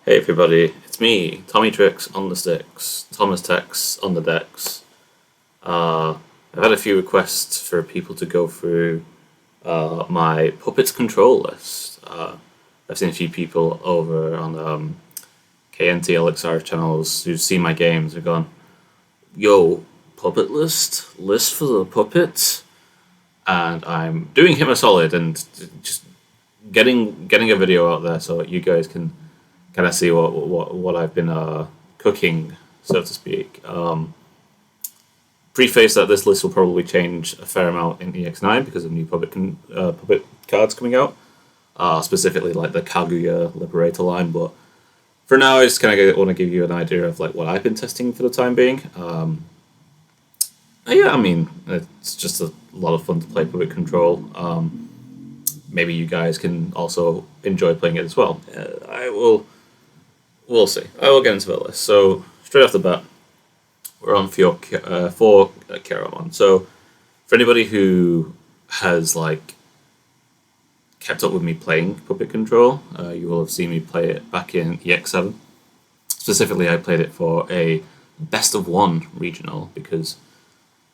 Hey everybody, it's me, Tommy Tricks on the sticks, Thomas Tex on the decks. I've had a few requests for people to go through my Puppets control list. I've seen a few people over on KNT LXR channels who've seen my games have gone, yo, puppet list for the puppets? And I'm doing him a solid and just getting a video out there so you guys can kind of see what I've been cooking, so to speak. Preface that this list will probably change a fair amount in EX9 because of new puppet cards coming out, specifically like the Kaguya Liberator line. But for now, I just kind of want to give you an idea of like what I've been testing for the time being. Yeah, I mean, it's just a lot of fun to play puppet control. Maybe you guys can also enjoy playing it as well. We'll see. I will get into the list. So straight off the bat, we're on for Karamon. So for anybody who has like kept up with me playing Puppet Control, you will have seen me play it back in EX7. Specifically, I played it for a best of one regional because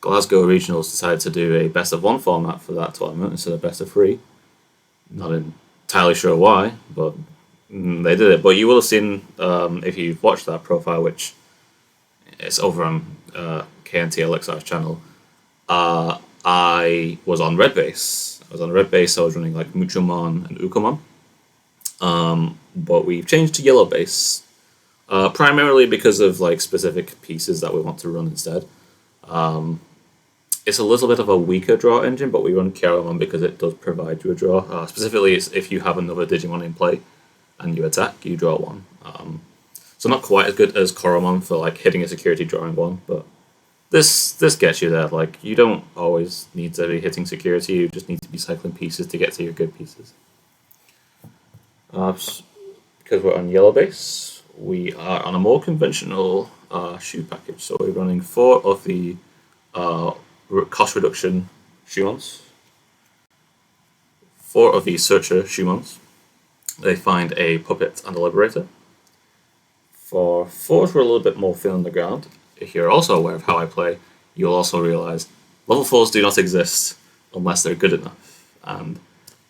Glasgow Regionals decided to do a best of one format for that tournament instead of best of three. Not entirely sure why, but they did it. But you will have seen, if you've watched that profile, which is over on KNT LXR's channel, I was on red base. I was running like Muchomon and Ukomon. But we've changed to yellow base, primarily because of like specific pieces that we want to run instead. It's a little bit of a weaker draw engine, but we run Karamon because it does provide you a draw. Specifically, it's if you have another Digimon in play and you attack, you draw one. So not quite as good as Koromon for like hitting a security drawing one, but this gets you there. Like you don't always need to be hitting security; you just need to be cycling pieces to get to your good pieces. Because we're on yellow base, we are on a more conventional shoe package. So we're running 4 of the cost reduction Shumons, 4 of the Searcher Shumons. They find a Puppet and a Liberator. For 4s, we're a little bit more thin on the ground. If you're also aware of how I play, you'll also realize level 4s do not exist unless they're good enough. And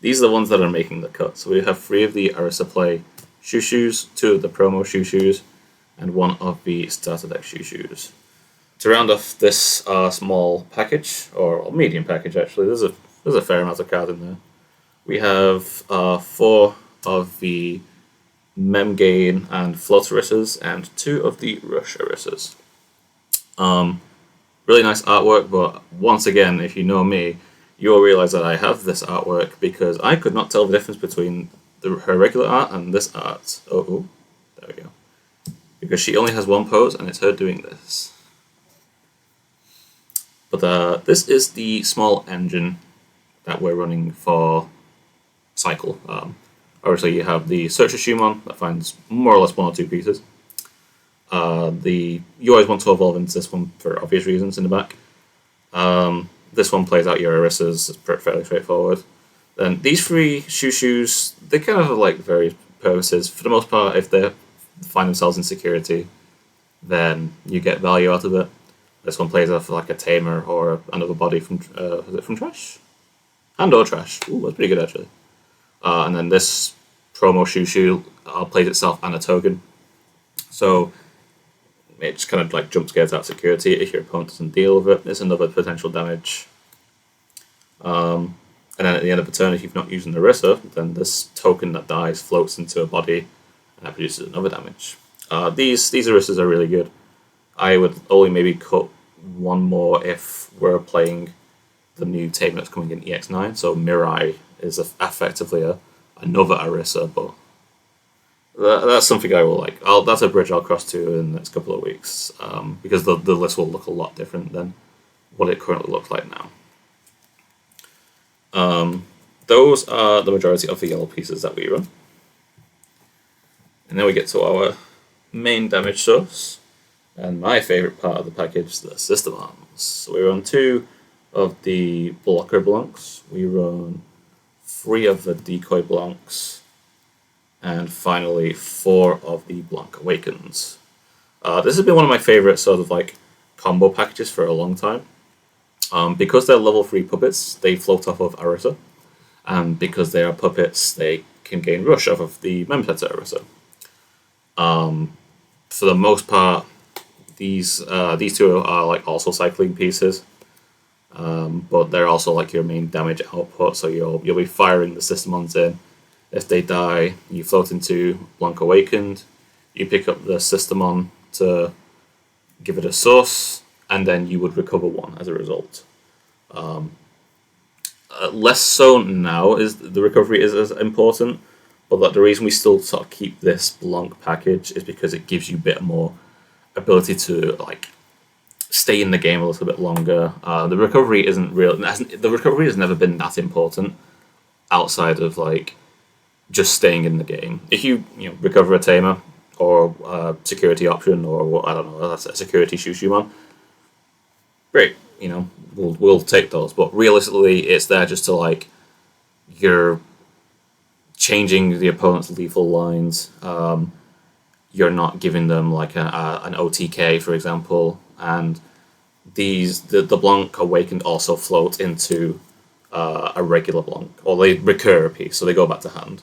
these are the ones that are making the cut. So we have 3 of the Arisa Play Shoes, 2 of the Promo Shoes, and 1 of the Starter Deck Shoes. To round off this small package, or medium package actually, there's a fair amount of cards in there. We have 4 of the Memgain and Float Arisas and 2 of the Rush Arisas. Really nice artwork, but once again, if you know me, you'll realize that I have this artwork because I could not tell the difference between her regular art and this art. Oh, there we go. Because she only has one pose and it's her doing this. But this is the small engine that we're running for Cycle. Obviously, you have the Searcher Shumon that finds more or less 1 or 2 pieces. You always want to evolve into this one for obvious reasons in the back. This one plays out your Arisas, it's fairly straightforward. Then these 3 shoes, they kind of have like various purposes. For the most part, if they find themselves in security, then you get value out of it. This one plays off like a Tamer or another body from, is it from Trash? And or Trash. Ooh, that's pretty good actually. And then this promo shoe plays itself and a token. So it just kind of like jump scares out security. If your opponent doesn't deal with it, it's another potential damage. And then at the end of the turn, if you've not used an Arisa, then this token that dies floats into a body and that produces another damage. These Arisas are really good. I would only maybe cut 1 more if we're playing the new tame that's coming in EX9. So Mirai is effectively another Arisa, but that's something I will like. That's a bridge I'll cross to in the next couple of weeks because the list will look a lot different than what it currently looks like now. Those are the majority of the yellow pieces that we run. And then we get to our main damage source. And my favourite part of the package, the System Arms. So we run 2 of the Blocker Blancs. We run 3 of the Decoy Blancs. and finally 4 of the Blanc Awakens. This has been one of my favorite sort of like combo packages for a long time. Because they're level 3 puppets, they float off of Arisa, and because they are puppets, they can gain rush off of the member set Arisa. For the most part, these two are like also cycling pieces, but they're also like your main damage output. So you'll be firing the Systemons in. If they die, you float into Blanc Awakened. You pick up the Systemon to give it a source, and then you would recover 1 as a result. Less so now is the recovery is as important, but that the reason we still sort of keep this Blanc package is because it gives you a bit more ability to like stay in the game a little bit longer. The recovery isn't real. The recovery has never been that important outside of like just staying in the game. If you recover a tamer or a security option or I don't know, that's a security Shushuman, great. We'll take those. But realistically, it's there just to like you're changing the opponent's lethal lines. You're not giving them like an OTK, for example, and the Blanc Awakened also float into a regular Blanc, or they recur a piece, so they go back to hand.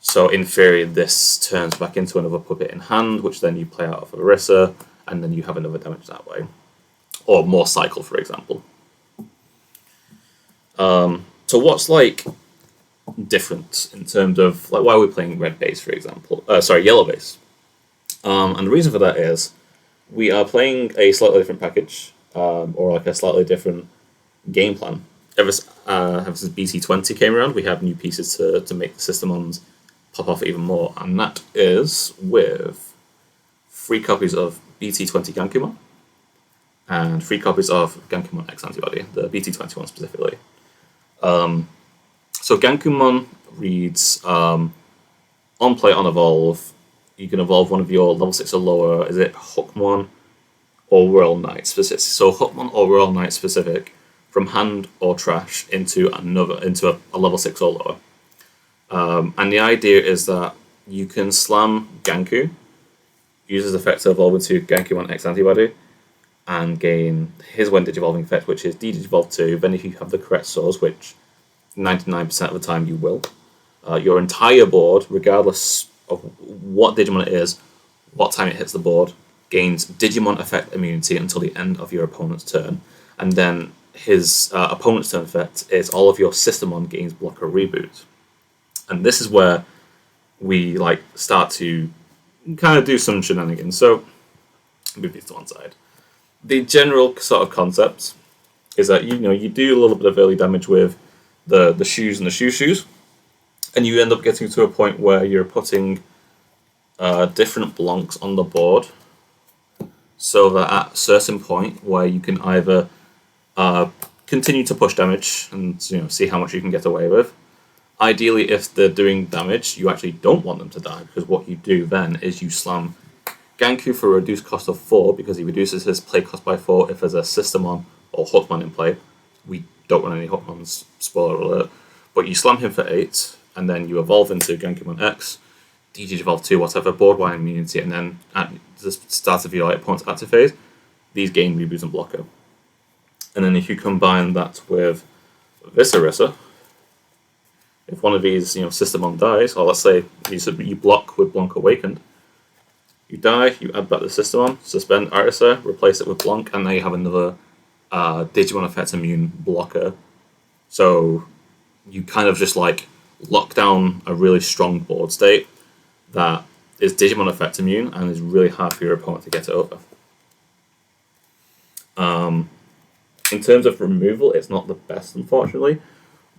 So in theory, this turns back into another puppet in hand, which then you play out of Arisa, and then you have another damage that way, or more cycle, for example. So what's like different in terms of like why are we playing red base, for example? Yellow base. And the reason for that is we are playing a slightly different package, or like a slightly different game plan. Ever since BT20 came around, we have new pieces to make the Systemons pop off even more, and that is with 3 copies of BT20 Gankoomon and 3 copies of Gankoomon X Antibody, the BT21 specifically. So Gankoomon reads, on play, on evolve, you can evolve one of your level 6 or lower, is it Hookmon or Royal Knight specific? So Hookmon or Royal Knight specific from hand or trash into a level 6 or lower. And the idea is that you can slam Ganku, use his effect to evolve into Gankoomon X Antibody, and gain his when Digivolving effect, which is D-Digivolve 2. Then if you have the correct source, which 99% of the time you will, your entire board, regardless of what Digimon it is, what time it hits the board, gains Digimon effect immunity until the end of your opponent's turn. And then his opponent's turn effect is all of your Systemon gains blocker reboot. And this is where we like start to kind of do some shenanigans. So move these to one side. The general sort of concept is that you do a little bit of early damage with the shoes and the shoes, and you end up getting to a point where you're putting different Blancs on the board, so that at a certain point where you can either continue to push damage and see how much you can get away with. Ideally, if they're doing damage, you actually don't want them to die, because what you do then is you slam Ganku for a reduced cost of 4, because he reduces his play cost by 4 if there's a Systemon or Hookmon in play. We don't run any Hookmons, spoiler alert. But you slam him for 8, and then you evolve into Gankoomon X, D-Digivolve 2, whatever, board-wide immunity, and then at the start of your opponent's active phase, these gain reboot and blocker. And then if you combine that with Viscerissa, if one of these Systemon dies, or let's say you block with Blanc Awakened, you die, you add back the Systemon, suspend Arisa, replace it with Blanc, and now you have another Digimon effect immune blocker. So you kind of just like lock down a really strong board state that is Digimon effect immune and is really hard for your opponent to get it over. In terms of removal, it's not the best, unfortunately,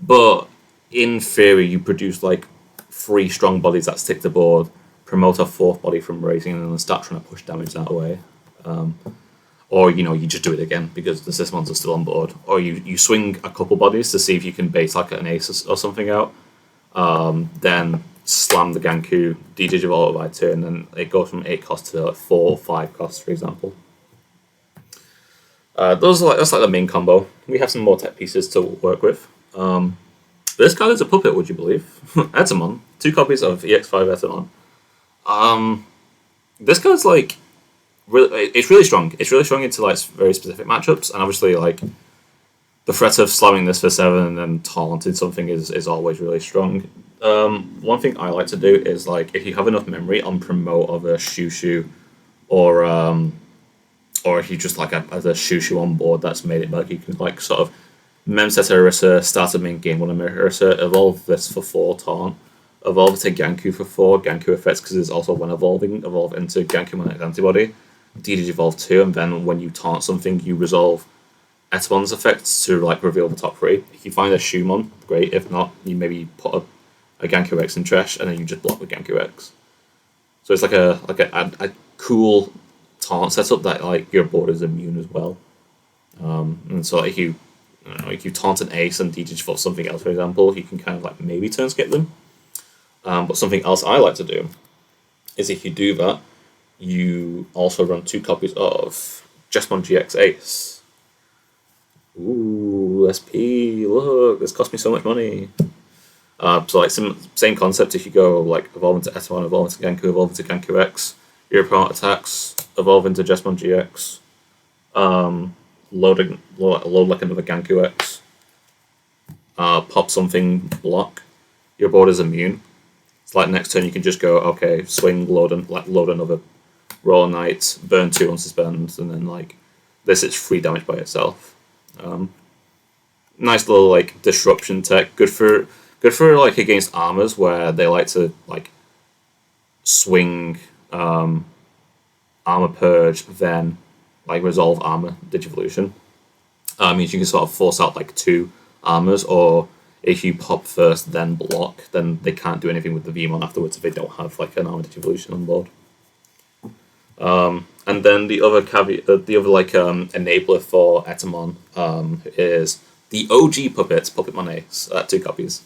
but in theory, you produce like 3 strong bodies that stick to board, promote a 4th body from raising, and then start trying to push damage that way. Or you just do it again because the Systemons are still on board. Or you swing a couple bodies to see if you can bait like an ace or something out. Then slam the Ganku, D-Digivolve by turn, and it goes from 8 cost to 4 or 5 costs, for example. That's like the main combo. We have some more tech pieces to work with. This card is a puppet, would you believe? Etemon. 2 copies of EX5 Etemon. This card's like it's really strong. It's really strong into like very specific matchups, and obviously like the threat of slamming this for 7 and then taunting something is always really strong. One thing I like to do is like if you have enough memory on promote of a Shushu, or if you just like as a Shushu on board that's made it like you can like sort of Memset Orisa, start a main game on a Orisa, evolve this for 4 taunt, evolve it to Ganku for 4 Ganku effects because it's also when evolve into Gankoomon antibody, DDG evolve 2, and then when you taunt something you resolve Etemon's effects to like reveal the top 3. If you find a Shumon, great. If not, you maybe put a Ganku X in trash and then you just block with Ganku X. So it's like a cool taunt setup that like your board is immune as well. And so like you taunt an ace and DDG for something else, for example, you can kind of like maybe turn skip them. But something else I like to do is if you do that, you also run 2 copies of Jesmon GX Ace. Ooh, SP, look, this cost me so much money. So like same concept, if you go like evolve into Etemon, evolve into Ganku, evolve into Ganku X, your opponent attacks, evolve into Jesmon GX, load like another Ganku X, pop something, block, your board is immune. It's like next turn you can just go, okay, swing, load another Royal Knight, burn 2 on suspend, and then like this it's free damage by itself. Nice little like disruption tech, good for like against armors where they like to like swing armor purge, then like resolve armor digivolution. Means you can sort of force out like 2 armors, or if you pop first then block, then they can't do anything with the Vmon afterwards if they don't have like an armor digivolution on board. And then the other caveat, the other like enabler for Etemon is the OG Puppetmon Ace, 2 copies.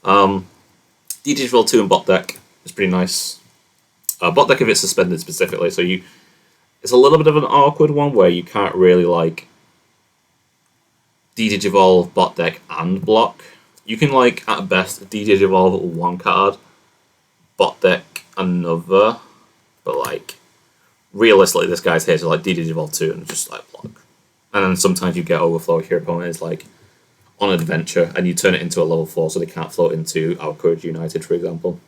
DDG 2 and bot deck is pretty nice. Bot deck if it's suspended specifically, so it's a little bit of an awkward one where you can't really like DDG evolve bot deck and block. You can like at best DDG evolve 1 card, bot deck another, but like realistically this guy's here to like DDG evolve 2 and just like block. And then sometimes you get overflow if your opponent is like on adventure and you turn it into a level 4 so they can't float into Our Courage United, for example.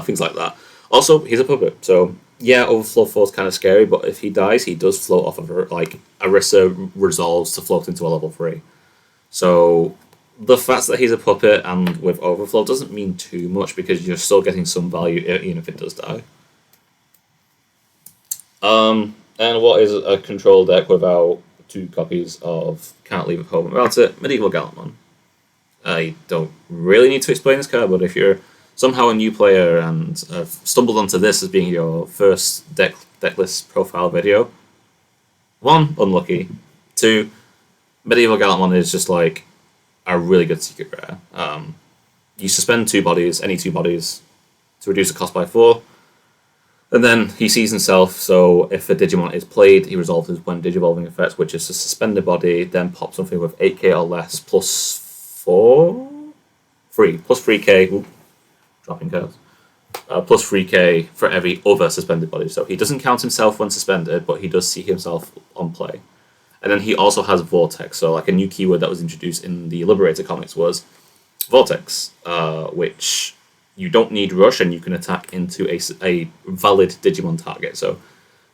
Things like that. Also, he's a puppet, so yeah, overflow 4 is kind of scary, but if he dies, he does float off of her. Like Orisa resolves to float into a level 3. So the fact that he's a puppet and with overflow doesn't mean too much because you're still getting some value even if it does die. And what is a control deck without 2 copies of Can't Leave Home Without It? Medieval Gallantmon. I don't really need to explain this card, but if you're somehow a new player and have stumbled onto this as being your first decklist profile video, 1, unlucky. 2, Medieval Gallantmon is just like a really good secret rare. You suspend 2 bodies, any 2 bodies, to reduce the cost by 4. And then he sees himself, so if a Digimon is played, he resolves his when Digivolving effects, which is to suspend a body, then pop something with 8k or less, plus 3k, ooh, dropping cards, plus 3k for every other suspended body. So he doesn't count himself when suspended, but he does see himself on play. And then he also has Vortex, so like a new keyword that was introduced in the Liberator comics was Vortex, which you don't need Rush and you can attack into a valid Digimon target. So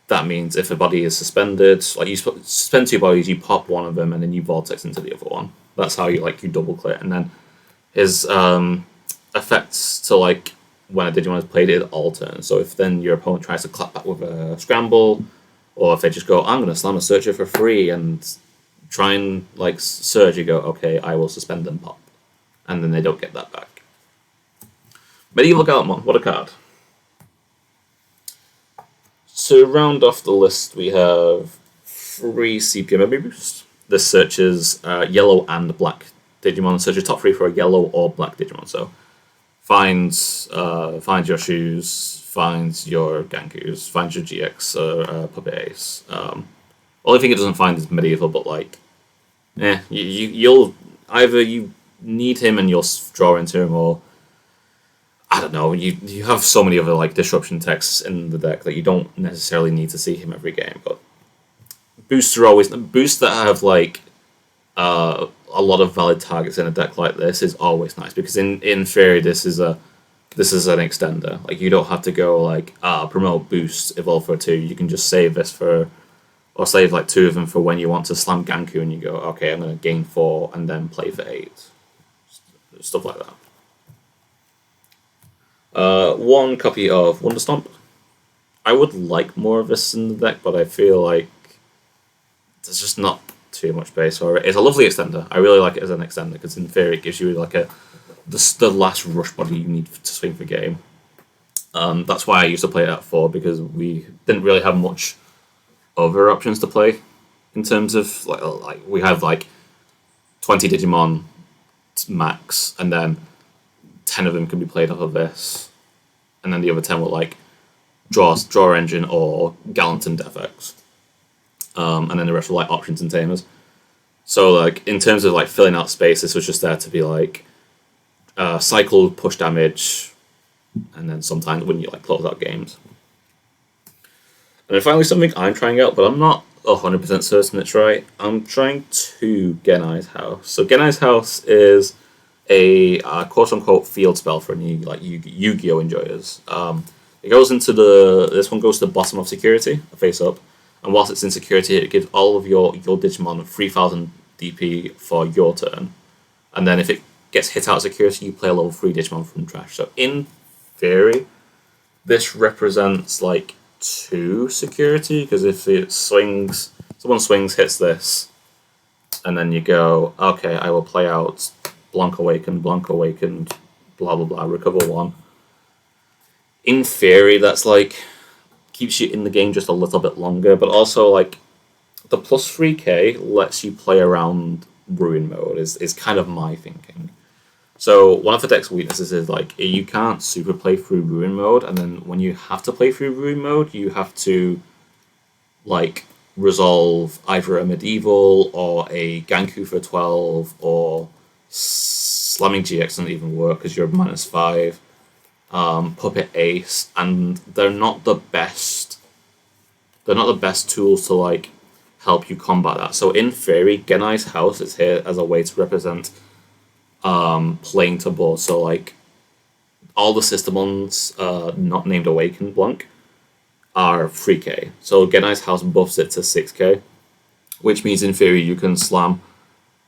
that means if a body is suspended, like you suspend 2 bodies, you pop one of them and then you Vortex into the other one. That's how you double clear. And then his effects to like when a Digimon is played, it alterns. So if then your opponent tries to clap back with a scramble, or if they just go, I'm going to slam a Searcher for free and try and like surge, you go, okay, I will suspend and pop. And then they don't get that back. Medieval Gallantmon, what a card. To round off the list, we have 3 CP memory boost. This searches yellow and black Digimon. Searches top 3 for a yellow or black Digimon. So finds your shoes, finds your Gankus, finds your GX Puppet Ace. Only thing it doesn't find is medieval, but like, you'll either you need him and you'll draw into him, or I don't know. You have so many other like disruption texts in the deck that you don't necessarily need to see him every game. But boosts that have like a lot of valid targets in a deck like this is always nice, because in theory this is an extender. Like, you don't have to go like promote boost evolve for 2. You can just save this for, or save like 2 of them for when you want to slam Ganku and you go, okay, I'm going to gain 4 and then play for 8. Stuff like that. 1 copy of Wonder Stomp. I would like more of this in the deck, but I feel like there's just not too much base for it. It's a lovely extender. I really like it as an extender, because in theory it gives you like the last rush body you need to swing for game. That's why I used to play it at 4, because we didn't really have much other options to play in terms of like we have like 20 Digimon max, and then 10 of them can be played off of this, and then the other 10 were like draw engine or Gallant and Defex. And then the rest were like options and tamers. So like in terms of like filling out space, this was just there to be like cycle, push damage, and then sometimes when you like close out games. And then finally something I'm trying out, but I'm not 100% certain it's right. I'm trying to Gais House. So Gais House is a quote-unquote field spell for any like Yu-Gi-Oh enjoyers. It goes into this one goes to the bottom of security, face up. And whilst it's in security, it gives all of your Digimon 3000 DP for your turn. And then if it gets hit out of security, you play a level 3 Digimon from trash. So in theory, this represents like 2 security, because if it swings, someone swings, hits this, and then you go, okay, I will play out Blanc Awakened, blah blah blah, recover 1. In theory, that's like keeps you in the game just a little bit longer, but also like the plus 3k lets you play around Ruin mode is kind of my thinking. So one of the deck's weaknesses is like you can't super play through Ruin mode, and then when you have to play through Ruin mode, you have to like resolve either a medieval or a Ganku for 12, or slamming GX doesn't even work because you're -5. Puppet Ace, and they're not the best. They're not the best tools to like help you combat that. So in theory, Gais House is here as a way to represent playing to board. So like all the Systemons not named Awakened Blanc are 3k. So Gais House buffs it to 6k, which means in theory you can slam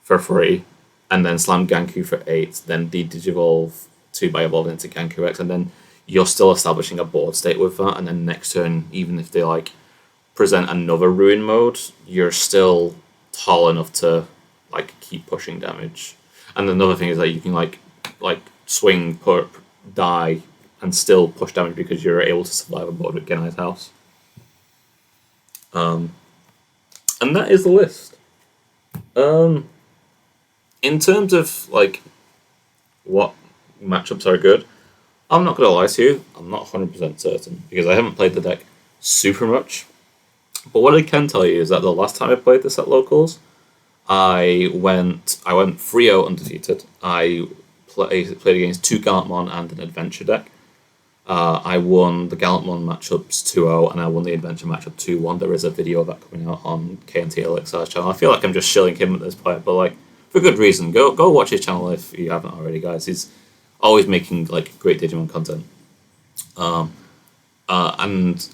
for 3, and then slam Ganku for 8, then de-digivolve 2 by evolving into Ganku X, and then you're still establishing a board state with that, and then next turn, even if they like present another Ruin mode, you're still tall enough to like keep pushing damage. And another thing is that you can like swing, put, die, and still push damage because you're able to survive a board with Gais House. And that is the list. In terms of like what matchups are good, I'm not going to lie to you, I'm not 100% certain, because I haven't played the deck super much. But what I can tell you is that the last time I played this at locals, I went 3-0 undefeated. I played against 2 Gallantmon and an adventure deck. I won the Gallantmon matchups 2-0, and I won the adventure matchup 2-1. There is a video of that coming out on KNT Elixir's channel. I feel like I'm just shilling him at this point, but like for good reason. Go watch his channel if you haven't already, guys. He's always making like great Digimon content. And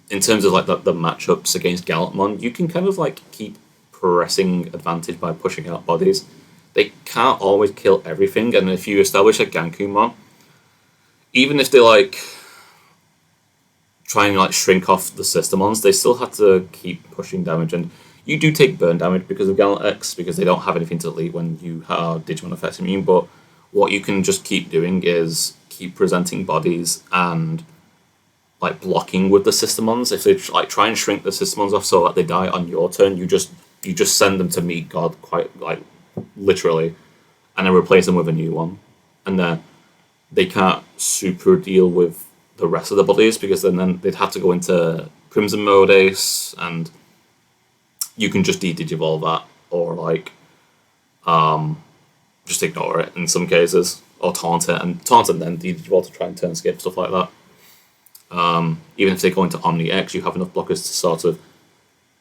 in terms of like the matchups against Gallantmon, you can kind of like keep pressing advantage by pushing out bodies. They can't always kill everything, and if you establish a Gankoomon, even if they like try and like shrink off the Systemons, they still have to keep pushing damage, and you do take burn damage because of Gallant X, because they don't have anything to delete when you are Digimon effects immune. But what you can just keep doing is keep presenting bodies and like blocking with the Systemons. If they like try and shrink the Systemons off so that they die on your turn, you just send them to meet God, quite like literally, and then replace them with a new one. And then they can't super deal with the rest of the bodies, because then they'd have to go into Crimson Mode Ace, and you can just de-digivolve that, or like just ignore it in some cases, or taunt it, and then de-digivolve to try and turn skip, stuff like that. Even if they go into Omni X, you have enough blockers to sort of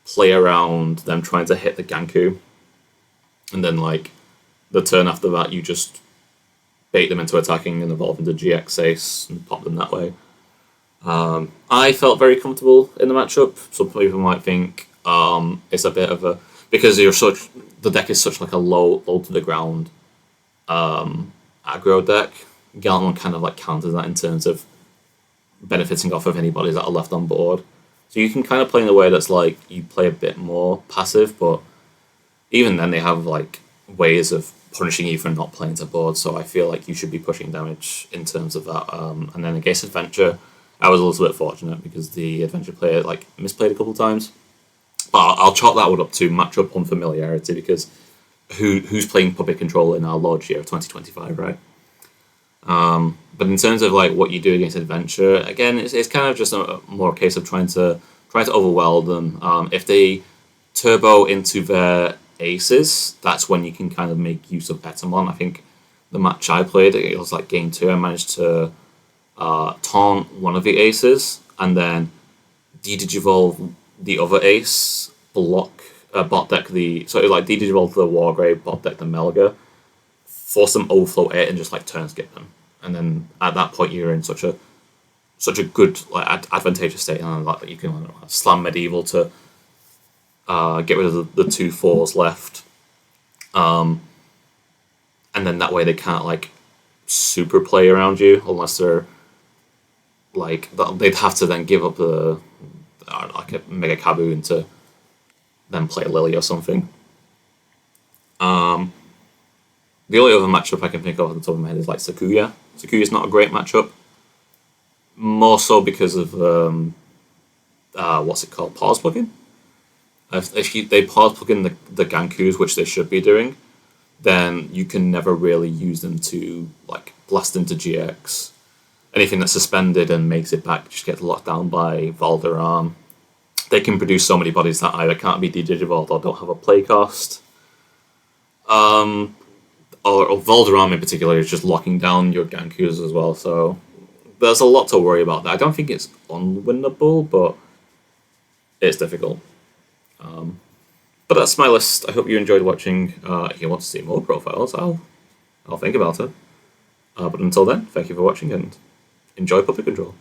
play around them trying to hit the Ganku, and then like the turn after that, you just bait them into attacking and evolve into GX Ace and pop them that way. I felt very comfortable in the matchup. Some people might think it's a bit of a, because the deck is such like a low to the ground aggro deck. Gallant kind of like counters that in terms of benefiting off of anybody that are left on board. So you can kind of play in a way that's like you play a bit more passive, but even then they have like ways of punishing you for not playing to board. So I feel like you should be pushing damage in terms of that. And then against Adventure, I was a little bit fortunate because the Adventure player like misplayed a couple of times. But I'll chalk that one up to matchup unfamiliarity, because who's playing Puppet Control in our Lodge year of 2025, right? But in terms of like what you do against Adventure, again, it's kind of just a more case of trying to overwhelm them. If they turbo into their aces, that's when you can kind of make use of Etamon. I think the match I played, it was like game 2, I managed to taunt one of the aces and then de-digivolve the other ace, bot deck so it was like de-digivolve the Wargrave, bot deck the Melga, force them overflow it and just like turn skip them. And then at that point you're in such a good like advantageous state, and like you can slam Medieval to get rid of the 2/4s left, and then that way they can't like super play around you unless they're like they'd have to then give up the like a Mega Kaboon to then play Lily or something. The only other matchup I can think of off the top of my head is like Sakuya. Sakuya's not a great matchup, more so because of what's it called, pause plugin. If they pause plug in the Gankus, which they should be doing, then you can never really use them to like blast into GX. Anything that's suspended and makes it back just gets locked down by Valderarm. They can produce so many bodies that either can't be de-digivolved or don't have a play cost. Or Valderarm in particular is just locking down your Gankus as well, so there's a lot to worry about there. I don't think it's unwinnable, but it's difficult. But that's my list. I hope you enjoyed watching. If you want to see more profiles, I'll think about it. But until then, thank you for watching and enjoy Puppet Control.